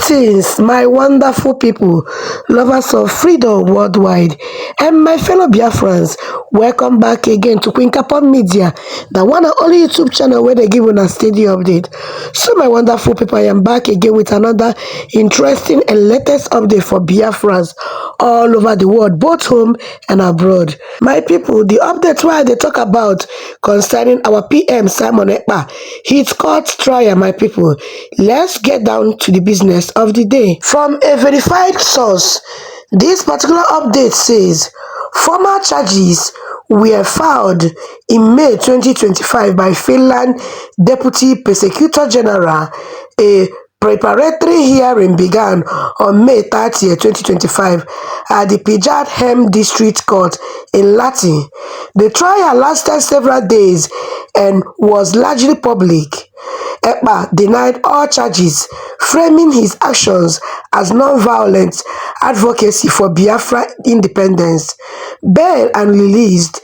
Greetings, my wonderful people, lovers of freedom worldwide, and my fellow Biafrans. Welcome back again to QUEENCAPON Media, the one and only YouTube channel where they give a steady update. So, my wonderful people, I am back again with another interesting and latest update for Biafrans all over the world, both home and abroad. My people, the update where they talk about concerning our PM Simon Ekpa, his court trial, my people. Let's get down to the business of the day. From a verified source, this particular update says former charges were filed in May 2025 by Finland Deputy Prosecutor General. A preparatory hearing began on May 30, 2025 at the Pijat District Court in Lati. The trial lasted several days and was largely public. Ekpa denied all charges, framing his actions as non-violent advocacy for Biafra independence. Bail and released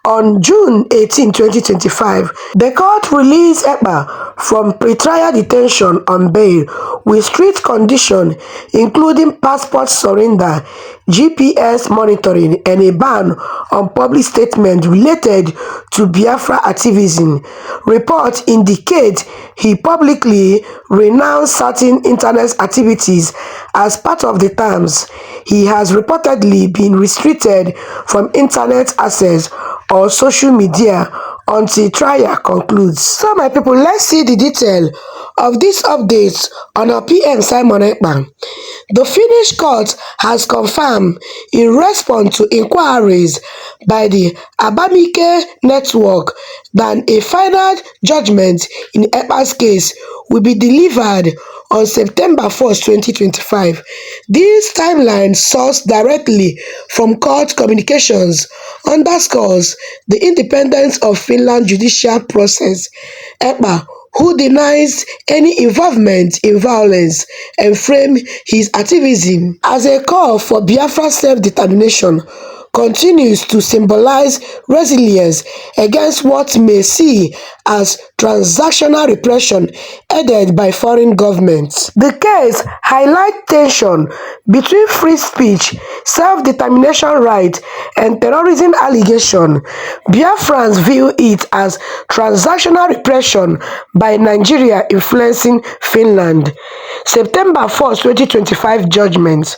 on June 18, 2025, the court released Ekpa from pretrial detention on bail with strict conditions, including passport surrender, GPS monitoring, and a ban on public statements related to Biafra activism. Reports indicate he publicly renounced certain internet activities as part of the terms. He has reportedly been restricted from internet access or social media until trial concludes. So, my people, let's see the detail of this update on our PM Simon Ekpa. The Finnish court has confirmed in response to inquiries by the Abamike network that a final judgment in Ekpa's case will be delivered on September 1st, 2025. This timeline, sourced directly from court communications, underscores the independence of Finland's judicial process. Ekpa, who denies any involvement in violence and framed his activism as a call for Biafra self-determination, continues to symbolize resilience against what may see as transactional repression aided by foreign governments. The case highlights tension between free speech, self-determination right, and terrorism allegation. Biafrans view it as transactional repression by Nigeria influencing Finland. September 1st, 2025 judgment.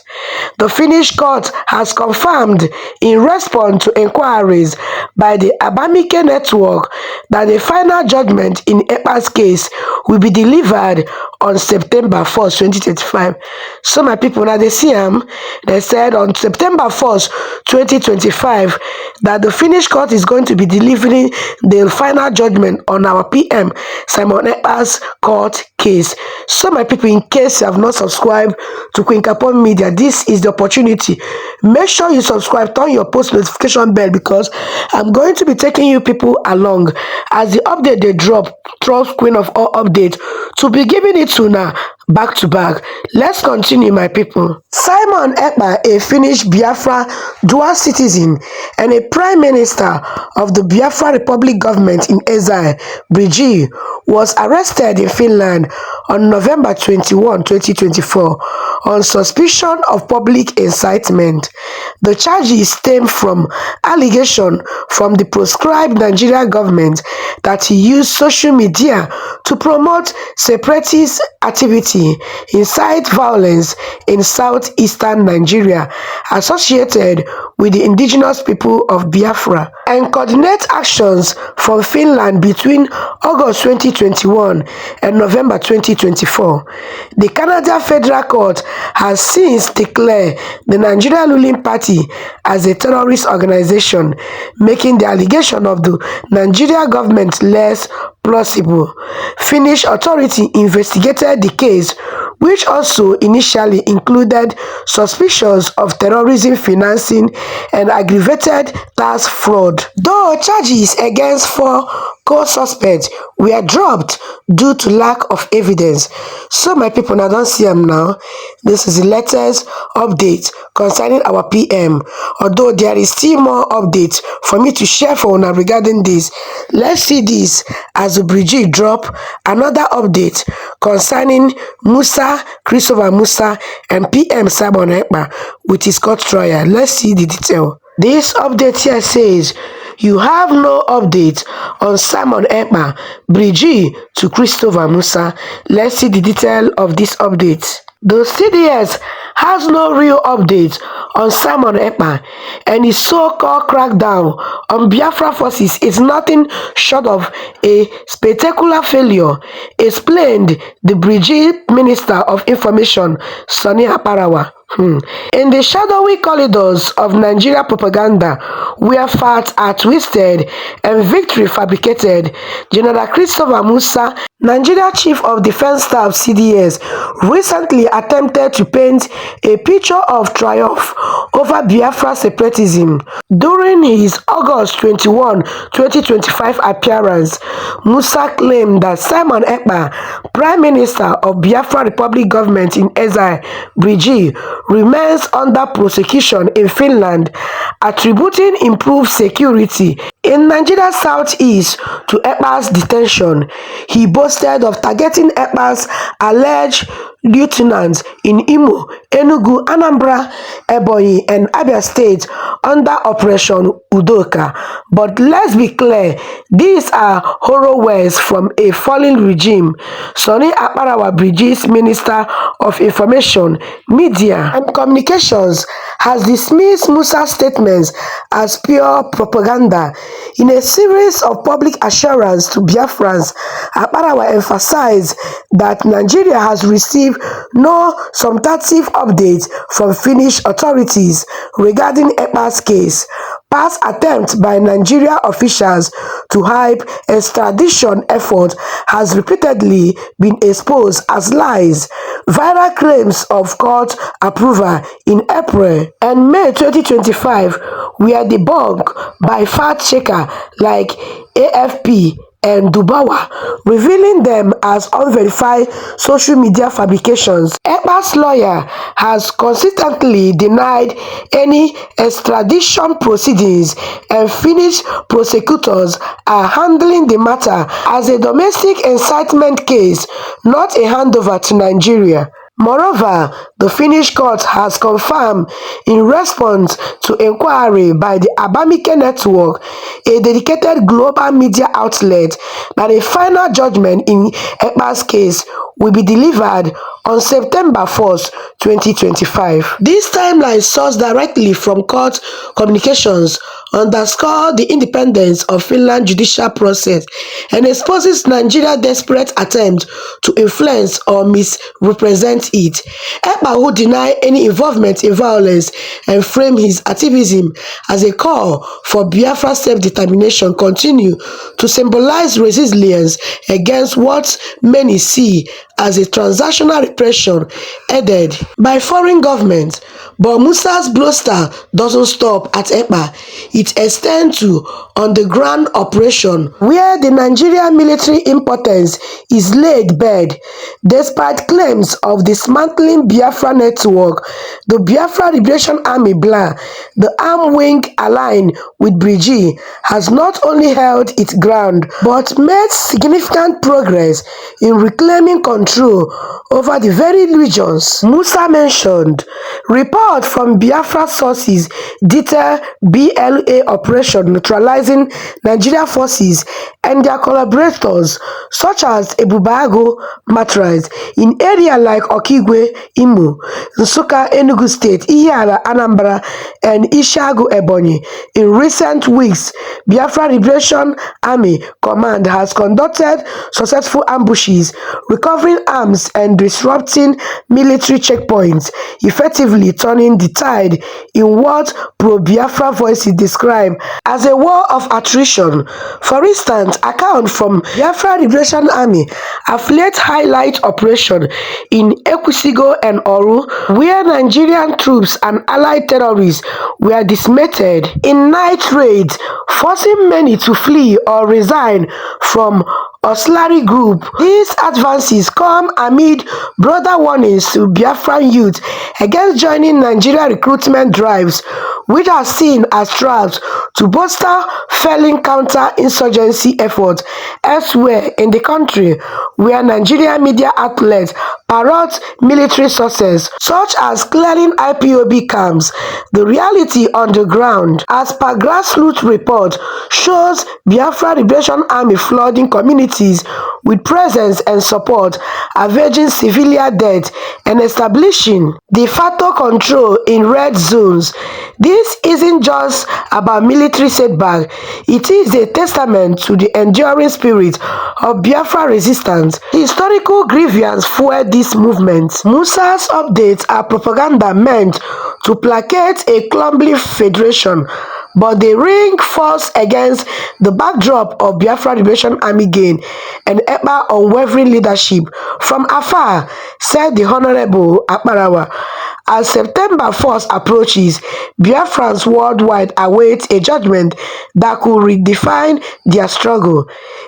The Finnish court has confirmed in response to inquiries by the Abamike network that the final judgment in Ekpa's case will be delivered on September 1st, 2025. So, my people, now they see they said on September 1st, 2025, that the Finnish court is going to be delivering the final judgment on our PM Simon Ekpa's court case. So, my people, in case you have not subscribed to QUEENCAPON Media, this is the opportunity. Make sure you subscribe, turn your post notification bell, because I'm going to be taking you people along as the update they drop, Trust Queen of all update, to be giving it to now back to back. Let's continue, my people. Simon Ekpa, a Finnish Biafra dual citizen and a prime minister of the Biafra Republic government in exile, Brigi, was arrested in Finland on November 21, 2024 on suspicion of public incitement. The charges stem from allegation from the proscribed Nigerian government that he used social media to promote separatist activity, incite violence in southeastern Nigeria associated with the indigenous people of Biafra, and coordinate actions from Finland between August 2021 and November 2024. The Canada Federal Court has since declared the Nigerian ruling party as a terrorist organization, making the allegation of the Nigerian government less plausible. Finnish authorities investigated the case, which also initially included suspicions of terrorism financing and aggravated tax fraud. Though charges against 4 co-suspects were dropped due to lack of evidence. So, my people, now don't see them now. This is the latest update concerning our PM. Although there is still more updates for me to share for una regarding this. Let's see this as the Brigitte drop another update concerning Christopher Musa and PM Simon Ekpa with his court trial. Let's see the detail. This update here says, you have no update on Simon Ekpa, Brigitte to Christopher Musa. Let's see the detail of this update. The CDS has no real update on Simon Ekpa, and his so-called crackdown on Biafra forces is nothing short of a spectacular failure, explained the Brigitte Minister of Information, Sonny Aparawa. In the shadowy corridors of Nigeria propaganda, where facts are twisted and victory fabricated, General Christopher Musa, Nigeria Chief of Defense Staff (CDS), recently attempted to paint a picture of triumph over Biafra separatism. During his August 21, 2025 appearance, Musa claimed that Simon Ekpa, Prime Minister of Biafra Republic Government in exile, Brigitte, remains under prosecution in Finland, attributing improved security in Nigeria's southeast to Ekpa's detention. He boasted of targeting Ekpa's alleged lieutenants in Imo, Enugu, Anambra, Ebonyi, and Abia State under Operation Udoka. But let's be clear, these are horror words from a fallen regime. Sonny Aparawa, Brigitte's Minister of Information, Media and Communications, has dismissed Musa's statements as pure propaganda. In a series of public assurance to Biafrans, Aparawa emphasized that Nigeria has received no substantive updates from Finnish authorities regarding Ekpa's case. Past attempts by Nigeria officials to hype extradition effort has repeatedly been exposed as lies. Viral claims of court approval in April and May 2025 were debunked by fact-checkers like AFP and Dubawa, revealing them as unverified social media fabrications. Ekpa's lawyer has consistently denied any extradition proceedings, and Finnish prosecutors are handling the matter as a domestic incitement case, not a handover to Nigeria. Moreover, the Finnish court has confirmed, in response to inquiry by the Abamike Network, a dedicated global media outlet, that a final judgment in Ekpa's case will be delivered on September 1, 2025. This timeline, sourced directly from court communications, underscores the independence of Finland's judicial process and exposes Nigeria's desperate attempt to influence or misrepresent it. Ekpa, who denied any involvement in violence and framed his activism as a call for Biafra self-determination, continue to symbolize resilience against what many see as a transactional repression aided by foreign governments. But Musa's bluster doesn't stop at Ekpa. It extends to on-the-ground operation, where the Nigerian military impotence is laid bare. Despite claims of dismantling Biafra network, the Biafra Liberation Army (BLA), the armed wing aligned with Brigitte, has not only held its ground but made significant progress in reclaiming control over the very regions Musa mentioned. Reports from Biafra sources detail BLA operation neutralizing Nigerian forces and their collaborators, such as Ebubago Matraz, in areas like Okigwe, Imo, Nsukka, Enugu State, Ihiala, Anambra, and Ishagu, Ebonyi. In recent weeks, Biafra Liberation Army Command has conducted successful ambushes, recovering arms and disrupting military checkpoints, effectively turning the tide in what pro-Biafra voices describe as a war of attrition. For instance, accounts from Biafra Liberation Army affiliate highlight operation in Ekwusigo and Oru, where Nigerian troops and allied terrorists were decimated in night raids, forcing many to flee or resign from Auxiliary Group. These advances come amid broader warnings to Biafran youth against joining Nigeria recruitment drives, which are seen as traps to bolster failing counter-insurgency efforts elsewhere in the country, where Nigerian media outlets parrot military sources, such as clearing IPOB camps. The reality on the ground, as per grassroots report, shows Biafra Liberation Army flooding communities with presence and support, avenging civilian deaths and establishing de facto control in red zones. This isn't just about military setback, it is a testament to the enduring spirit of Biafra resistance. The historical grievance fueled this movement. Musa's updates are propaganda meant to placate a clumsy federation, but they ring false against the backdrop of Biafra Liberation Army gain and Ekpa unwavering leadership. From afar, said the Honorable Akparawa, as September 1st approaches, Biafrans worldwide await a judgment that could redefine their struggle.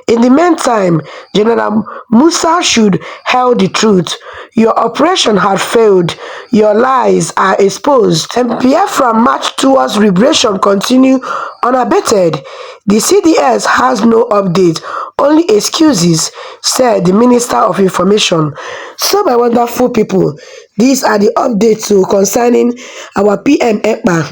In the meantime, General Musa should hail the truth. Your operation had failed, your lies are exposed, and Biafra march towards liberation continue unabated. The CDS has no update, only excuses, said the Minister of Information. So, my wonderful people, these are the updates concerning our PM Ekpa.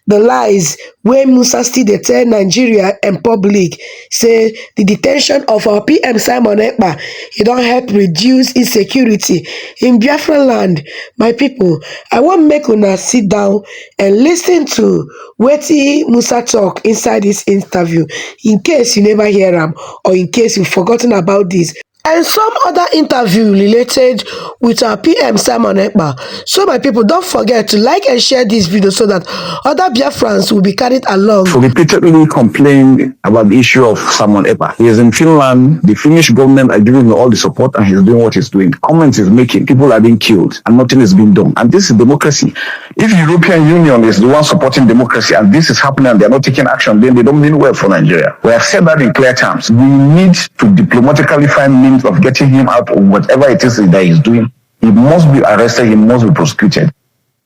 The lies wey Musa still dey tell Nigeria and public say the detention of our PM Simon Ekpa e don help reduce insecurity in Biafra land. My people, I wan make una sit down and lis ten to wetin Musa talk inside this interview, in case you never hear am or in case you forgotten about this, and some other interview related with our PM Simon Ekpa. So my people, don't forget to like and share this video so that other Biafrans will be carried along. So repeatedly complained about the issue of Simon Ekpa. He is in Finland. The Finnish government are giving him all the support and he's doing what he's doing. Comments he's making, people are being killed and nothing is being done. And this is democracy. If the European Union is the one supporting democracy and this is happening and they're not taking action, then they don't mean well for Nigeria. We have said that in clear terms. We need to diplomatically find means of getting him out of whatever it is that he's doing. He must be arrested, he must be prosecuted.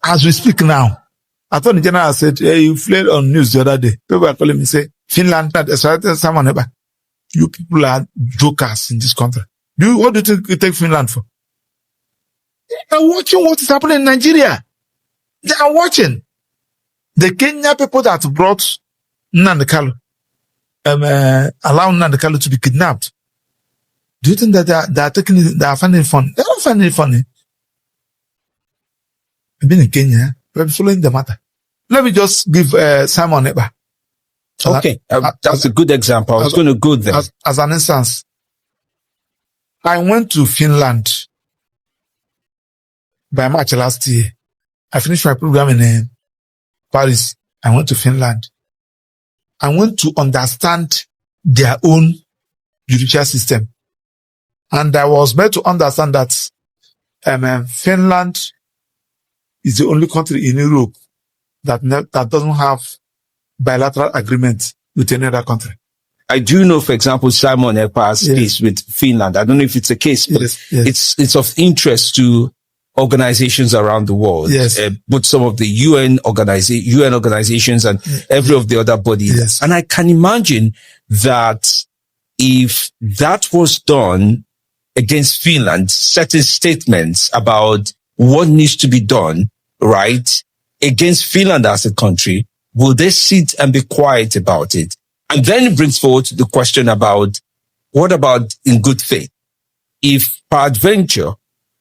As we speak now, Attorney General said, you fled on news the other day. People are calling me, say, Finland, someone ever. You people are jokers in this country. What do you think you take Finland for? They are watching what is happening in Nigeria. They are watching. The Kenya people that brought Nnamdi Kanu, allowed Nnamdi Kanu to be kidnapped. Do you think that they are finding it funny? They are not finding it funny. I've been in Kenya. We're following the matter. Let me just give Simon Ekpa. Okay, that's a good example. I was going to go there. As an instance, I went to Finland by March last year. I finished my program in Paris. I went to Finland. I went to understand their own judicial system. And I was made to understand that Finland is the only country in Europe that doesn't have bilateral agreement with any other country. I do know, for example, Simon Ekpa's case with Finland. I don't know if it's a case, but it's of interest to organizations around the world. Yes. Both some of the UN organizations and every of the other bodies. Yes. And I can imagine that if that was done against Finland, certain statements about what needs to be done, right, against Finland as a country, will they sit and be quiet about it? And then it brings forward the question about, what about in good faith? If peradventure,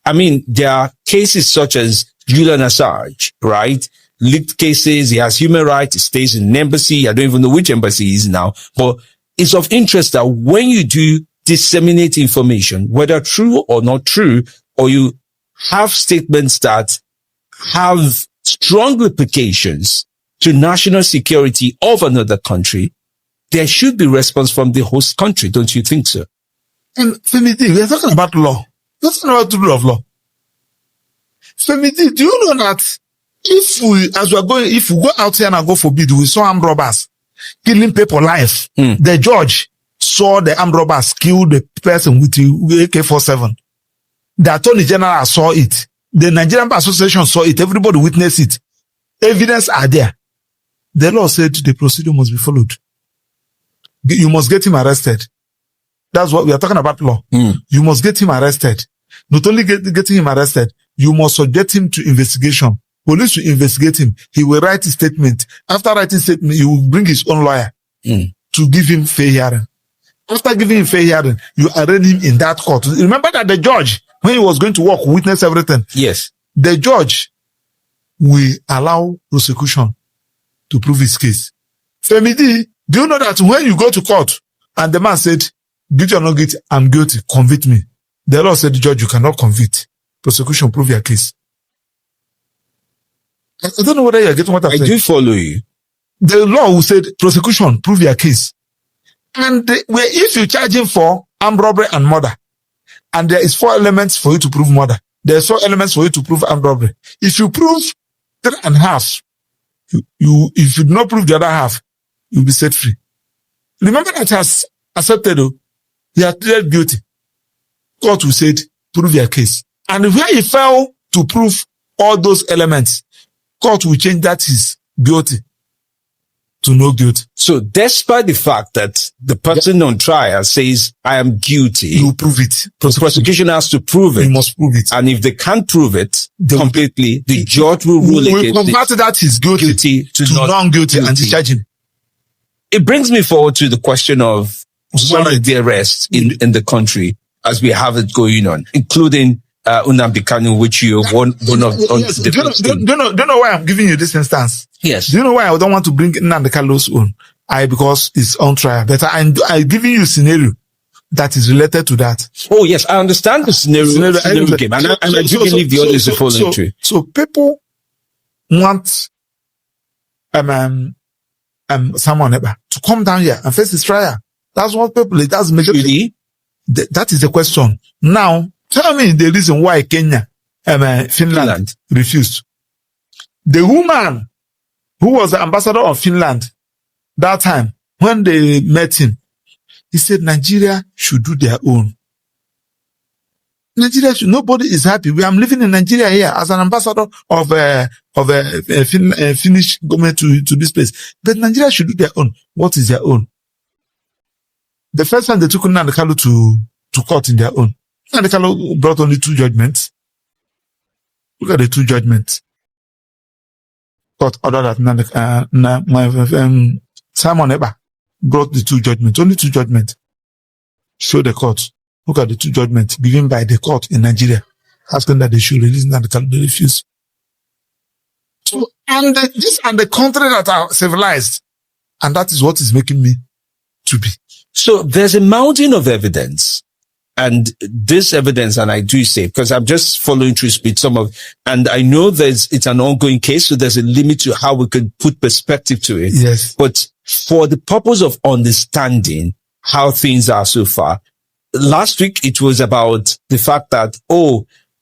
I mean, there are cases such as Julian Assange, right? Leaked cases, he has human rights, he stays in an embassy. I don't even know which embassy he is now, but it's of interest that when you do disseminate information, whether true or not true, or you have statements that have strong implications to national security of another country, there should be response from the host country. Don't you think so? And Femiti, we are talking about law. We're talking about the rule of law. Femiti, do you know that if we go out here and go for bid, we saw armed robbers killing people live, the judge saw the armed robbers kill the person with the AK-47. The Attorney General saw it. The Nigerian Bar Association saw it. Everybody witnessed it. Evidence are there. The law said the procedure must be followed. You must get him arrested. That's what we are talking about law. You must get him arrested. Not only getting him arrested, you must subject him to investigation. Police will investigate him. He will write a statement. After writing statement, he will bring his own lawyer to give him fair hearing. After giving him fair hearing, you arraign him in that court. Remember that the judge, when he was going to work, witness everything. Yes. The judge will allow prosecution to prove his case. Femidi, do you know that when you go to court and the man said, guilty or not guilty, I'm guilty, convict me. The law said, the judge, you cannot convict. Prosecution, prove your case. I don't know whether you're getting what I'm saying. I do follow you. The law will say, prosecution, prove your case. And if you charge him for armed robbery and murder, and there is 4 elements for you to prove murder, there are 4 elements for you to prove armed robbery. If you prove 3.5, if you do not prove the other half, you'll be set free. Remember that he has accepted, he has pleaded guilty. Court will say, prove your case. And where he failed to prove all those elements, court will change that his guilty to no guilty. So despite the fact that the person on trial says, I am guilty, you prove it. The prosecution has to prove it. You must prove it. And if they can't prove it completely, the judge will rule against it. Convert that is guilty to non-guilty and discharge him. It brings me forward to the question of one of the arrests in the country as we have it going on, including Nnamdi Kanu, which you one of yes. Do you know why I'm giving you this instance? Yes. Do you know why I don't want to bring Nnamdi Kanu's own? Because it's on trial. But I'm giving you a scenario that is related to that. Oh yes, I understand the scenario game, and I do believe the others are following through. So people want Simon Ekpa to come down here and face his trial. That's what people. That's majority. That is the question. Now, tell me the reason why Kenya, Finland refused. The woman who was the ambassador of Finland that time, when they met him, he said Nigeria should do their own. Nigeria should, nobody is happy. I'm living in Nigeria here as an ambassador of Finnish government to this place. But Nigeria should do their own. What is their own? The first time they took Nnamdi Kanu to court in their own, Nnamdi Kanu brought only 2 judgments. Look at the 2 judgments. Court ordered that Simon Ekpa brought the 2 judgments. Only 2 judgments. Show the court. Look at the 2 judgments given by the court in Nigeria, asking that they should release Nnamdi Kanu. They refuse. So, and this and the country that are civilized, and that is what is making me to be. So there's a mountain of evidence, and this evidence, and I do say, because I'm just following through with some of, and I know it's an ongoing case, so there's a limit to how we could put perspective to it. Yes. But for the purpose of understanding how things are so far, last week it was about the fact that,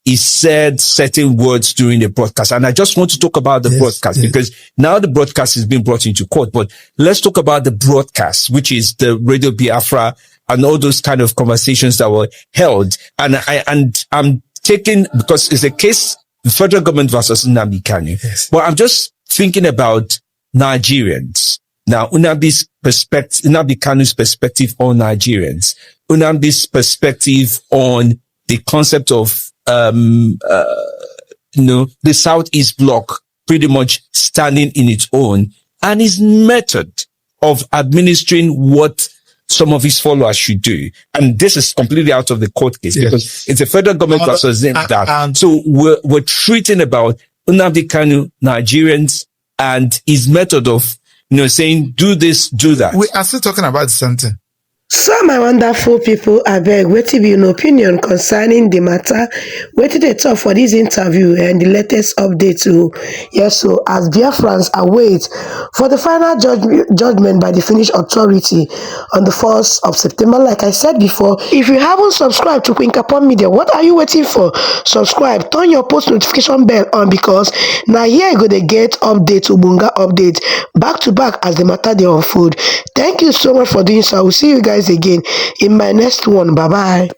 he said certain words during the broadcast. And I just want to talk about the broadcast because now the broadcast is being brought into court. But let's talk about the broadcast, which is the Radio Biafra and all those kind of conversations that were held. And I'm taking, because it's a case, the federal government versus Nnamdi Kanu. Yes. But I'm just thinking about Nigerians. Now, Nnamdi Kanu's perspective on Nigerians. Nnamdi's perspective on the concept of the Southeast Bloc pretty much standing in its own, and his method of administering what some of his followers should do. And this is completely out of the court case because it's a federal government versus that. So we're treating about Nnamdi Kanu, Nigerians, and his method of, saying, do this, do that. We are still talking about something. So my wonderful people, abeg, wetin be una opinion concerning the matter? Wetin dey talk for this interview and the latest update to yes, so as Biafrans await for the final judgment by the Finnish authority on the 1st of September. Like I said before, if you haven't subscribed to QUEENCAPON Media, what are you waiting for? Subscribe, turn your post notification bell on because now here you go to get update, Ubunga update, back to back as the matter dey unfold. Thank you so much for doing so. I will see you guys guys again in my next one. Bye bye.